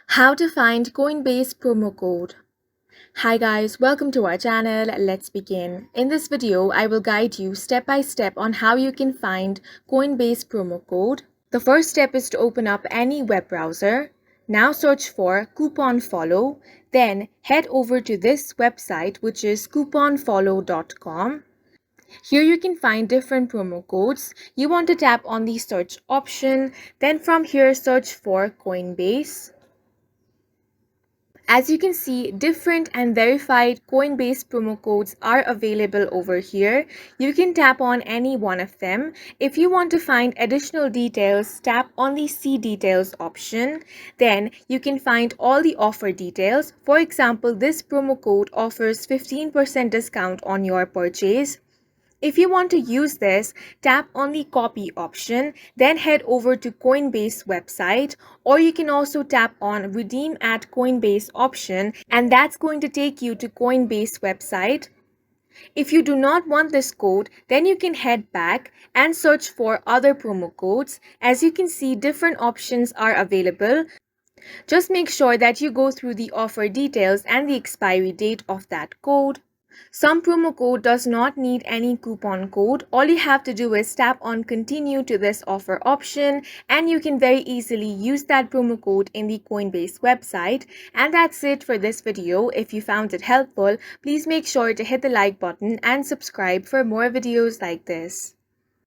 How to find Coinbase promo code. Hi guys, welcome to our channel. Let's begin. In this video, I will guide you step by step on how you can find Coinbase promo code. The first step is to open up any web browser. Now search for coupon follow. Then head over to this website, which is couponfollow.com. Here you can find different promo codes. You want to tap on the search option. Then from here, search for Coinbase. As you can see, different and verified Coinbase promo codes are available over here. You can tap on any one of them. If you want to find additional details, tap on the See Details option. Then you can find all the offer details. For example, this promo code offers 15% discount on your purchase. If you want to use this, tap on the copy option, then head over to Coinbase website, or you can also tap on redeem at Coinbase option, and that's going to take you to Coinbase website. If you do not want this code, then you can head back and search for other promo codes. As you can see, different options are available. Just make sure that you go through the offer details and the expiry date of that code. Some promo code does not need any coupon code. All you have to do is tap on continue to this offer option and you can very easily use that promo code in the Coinbase website. And that's it for this video. If you found it helpful, please make sure to hit the like button and subscribe for more videos like this.